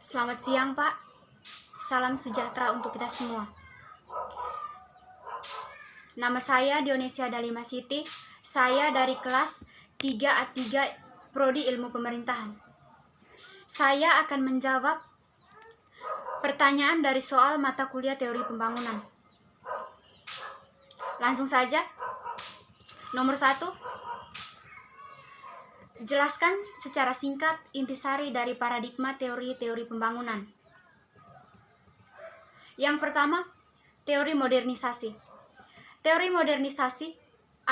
Selamat siang, Pak. Salam sejahtera untuk kita semua. Nama saya Dionesia Dalima Siti. Saya dari kelas 3A3 Prodi Ilmu Pemerintahan. Saya akan menjawab pertanyaan dari soal mata kuliah Teori Pembangunan. Langsung saja. Nomor 1. Jelaskan secara singkat intisari dari paradigma teori-teori pembangunan. Yang pertama, teori modernisasi. Teori modernisasi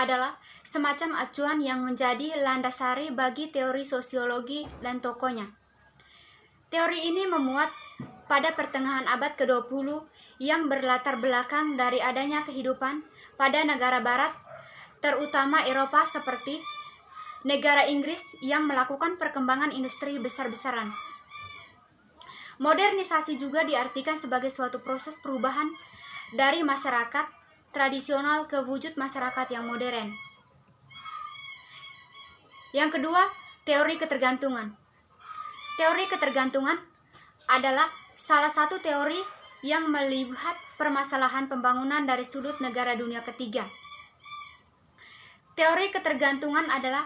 adalah semacam acuan yang menjadi landasari bagi teori sosiologi dan tokohnya. Teori ini memuat pada pertengahan abad ke-20 yang berlatar belakang dari adanya kehidupan pada negara barat, terutama Eropa seperti negara Inggris yang melakukan perkembangan industri besar-besaran. Modernisasi juga diartikan sebagai suatu proses perubahan dari masyarakat tradisional ke wujud masyarakat yang modern. Yang kedua, teori ketergantungan. Teori ketergantungan adalah salah satu teori yang melihat permasalahan pembangunan dari sudut negara dunia ketiga. Teori ketergantungan adalah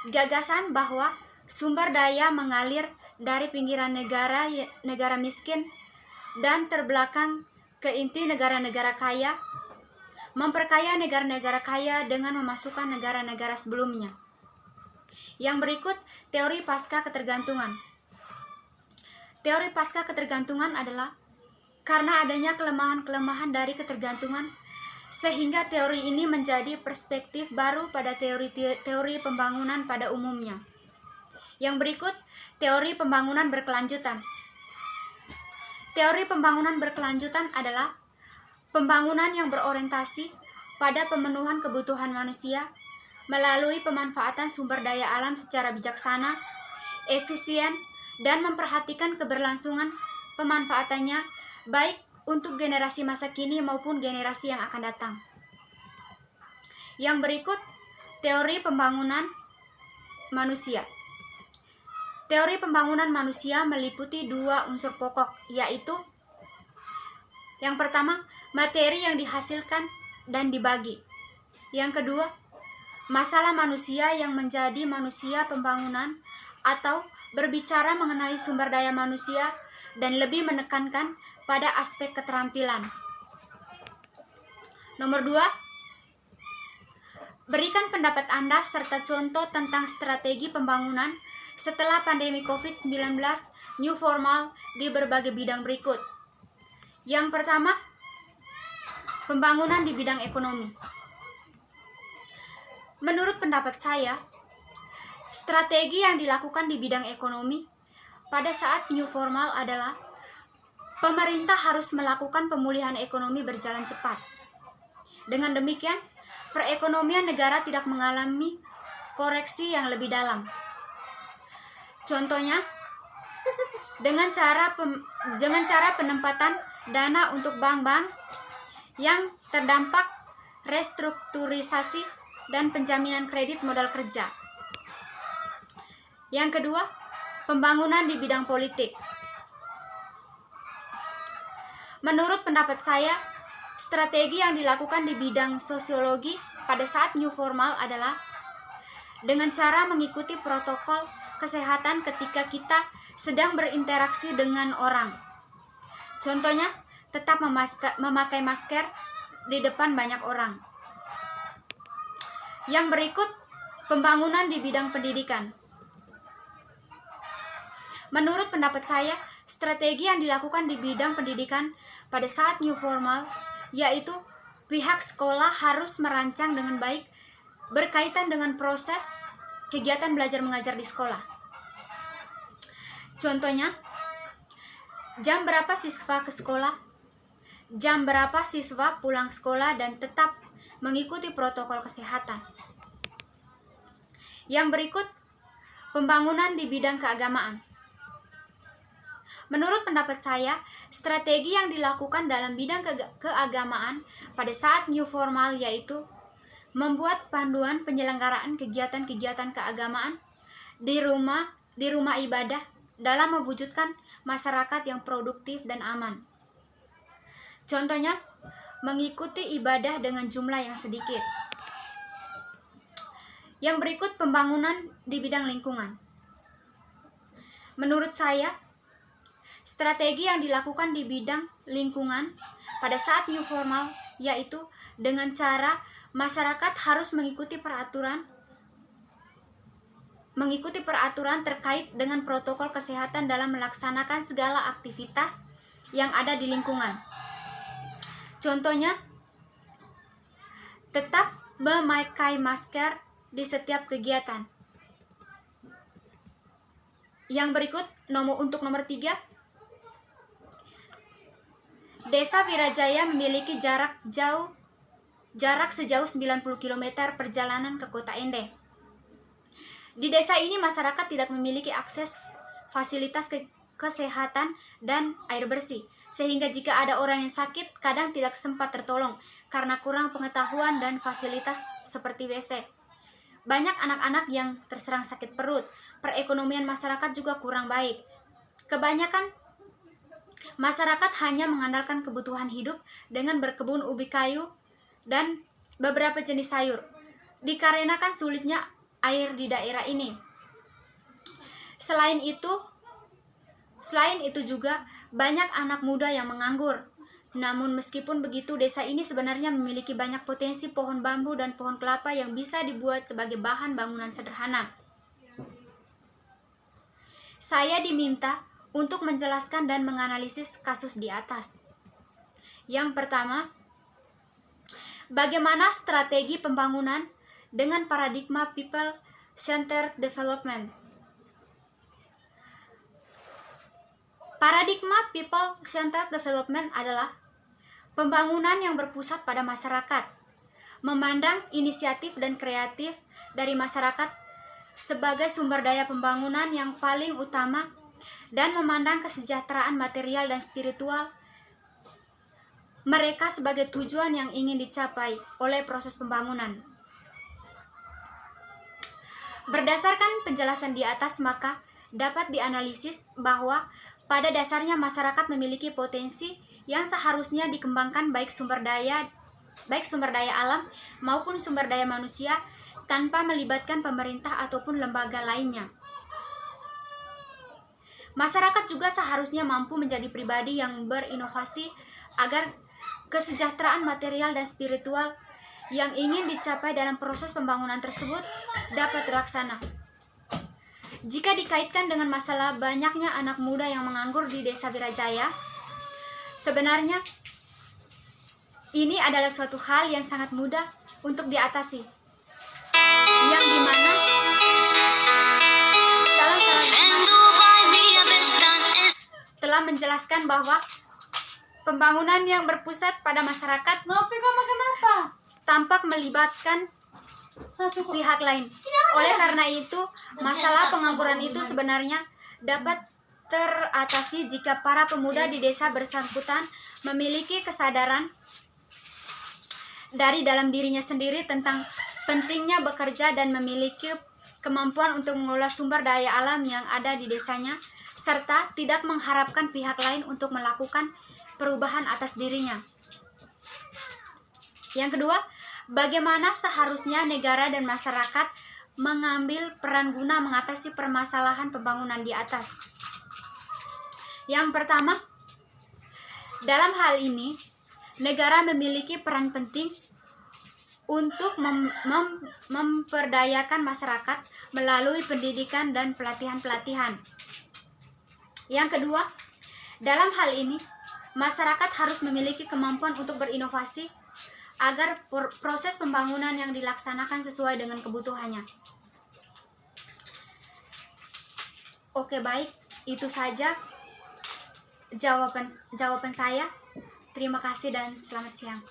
gagasan bahwa sumber daya mengalir dari pinggiran negara miskin dan terbelakang ke inti negara-negara kaya, memperkaya negara-negara kaya dengan memasukkan negara-negara sebelumnya. Yang berikut, teori pasca ketergantungan. Teori pasca ketergantungan adalah karena adanya kelemahan-kelemahan dari ketergantungan, sehingga teori ini menjadi perspektif baru pada teori pembangunan pada umumnya. Yang berikut, teori pembangunan berkelanjutan. Teori pembangunan berkelanjutan adalah pembangunan yang berorientasi pada pemenuhan kebutuhan manusia melalui pemanfaatan sumber daya alam secara bijaksana, efisien, dan memperhatikan keberlangsungan pemanfaatannya baik untuk generasi masa kini maupun generasi yang akan datang. Yang berikut, teori pembangunan manusia. Teori pembangunan manusia meliputi dua unsur pokok, yaitu yang pertama, materi yang dihasilkan dan dibagi. Yang kedua, masalah manusia yang menjadi manusia pembangunan, atau berbicara mengenai sumber daya manusia dan lebih menekankan pada aspek keterampilan. Nomor 2, berikan pendapat Anda serta contoh tentang strategi pembangunan setelah pandemi COVID-19 new formal di berbagai bidang berikut. Yang pertama, pembangunan di bidang ekonomi. Menurut pendapat saya, strategi yang dilakukan di bidang ekonomi pada saat new formal adalah pemerintah harus melakukan pemulihan ekonomi berjalan cepat. Dengan demikian, perekonomian negara tidak mengalami koreksi yang lebih dalam. Contohnya, dengan cara penempatan dana untuk bank-bank yang terdampak restrukturisasi dan penjaminan kredit modal kerja. Yang kedua, pembangunan di bidang politik. Menurut pendapat saya, strategi yang dilakukan di bidang sosiologi pada saat new formal adalah dengan cara mengikuti protokol kesehatan ketika kita sedang berinteraksi dengan orang. Contohnya, tetap memakai masker di depan banyak orang. Yang berikut, pembangunan di bidang pendidikan. Menurut pendapat saya, strategi yang dilakukan di bidang pendidikan pada saat new formal, yaitu pihak sekolah harus merancang dengan baik berkaitan dengan proses kegiatan belajar mengajar di sekolah. Contohnya, jam berapa siswa ke sekolah, jam berapa siswa pulang sekolah, dan tetap mengikuti protokol kesehatan. Yang berikut, pembangunan di bidang keagamaan. Menurut pendapat saya, strategi yang dilakukan dalam bidang keagamaan pada saat new formal yaitu membuat panduan penyelenggaraan kegiatan-kegiatan keagamaan di rumah ibadah dalam mewujudkan masyarakat yang produktif dan aman. Contohnya, mengikuti ibadah dengan jumlah yang sedikit. Yang berikut pembangunan di bidang lingkungan. Menurut saya, strategi yang dilakukan di bidang lingkungan pada saat new formal yaitu dengan cara masyarakat harus mengikuti peraturan terkait dengan protokol kesehatan dalam melaksanakan segala aktivitas yang ada di lingkungan. Contohnya, tetap memakai masker di setiap kegiatan. Yang berikut untuk nomor 3, Desa Wirajaya memiliki jarak sejauh 90 km perjalanan ke Kota Ende. Di desa ini masyarakat tidak memiliki akses fasilitas kesehatan dan air bersih, sehingga jika ada orang yang sakit kadang tidak sempat tertolong karena kurang pengetahuan dan fasilitas seperti WC. Banyak anak-anak yang terserang sakit perut. Perekonomian masyarakat juga kurang baik. Kebanyakan masyarakat hanya mengandalkan kebutuhan hidup dengan berkebun ubi kayu dan beberapa jenis sayur, dikarenakan sulitnya air di daerah ini. Selain itu juga banyak anak muda yang menganggur. Namun meskipun begitu, desa ini sebenarnya memiliki banyak potensi pohon bambu dan pohon kelapa yang bisa dibuat sebagai bahan bangunan sederhana. Saya diminta untuk menjelaskan dan menganalisis kasus di atas. Yang pertama, bagaimana strategi pembangunan dengan paradigma people-centered development. Paradigma people-centered development adalah pembangunan yang berpusat pada masyarakat, memandang inisiatif dan kreatif dari masyarakat sebagai sumber daya pembangunan yang paling utama dan memandang kesejahteraan material dan spiritual mereka sebagai tujuan yang ingin dicapai oleh proses pembangunan. Berdasarkan penjelasan di atas, maka dapat dianalisis bahwa pada dasarnya masyarakat memiliki potensi yang seharusnya dikembangkan baik sumber daya alam maupun sumber daya manusia tanpa melibatkan pemerintah ataupun lembaga lainnya. Masyarakat juga seharusnya mampu menjadi pribadi yang berinovasi agar kesejahteraan material dan spiritual yang ingin dicapai dalam proses pembangunan tersebut dapat terlaksana. Jika dikaitkan dengan masalah banyaknya anak muda yang menganggur di Desa Wirajaya, sebenarnya ini adalah suatu hal yang sangat mudah untuk diatasi, yang dimana dalam telah menjelaskan bahwa pembangunan yang berpusat pada masyarakat tampak melibatkan pihak lain. Oleh karena itu, masalah pengangguran itu sebenarnya dapat teratasi jika para pemuda di desa bersangkutan memiliki kesadaran dari dalam dirinya sendiri tentang pentingnya bekerja dan memiliki kemampuan untuk mengelola sumber daya alam yang ada di desanya, serta tidak mengharapkan pihak lain untuk melakukan perubahan atas dirinya. Yang kedua, bagaimana seharusnya negara dan masyarakat mengambil peran guna mengatasi permasalahan pembangunan di atas. Yang pertama, dalam hal ini, negara memiliki peran penting untuk memperdayakan masyarakat melalui pendidikan dan pelatihan-pelatihan. Yang kedua, dalam hal ini, masyarakat harus memiliki kemampuan untuk berinovasi agar proses pembangunan yang dilaksanakan sesuai dengan kebutuhannya. Oke, baik, itu saja jawaban saya. Terima kasih dan selamat siang.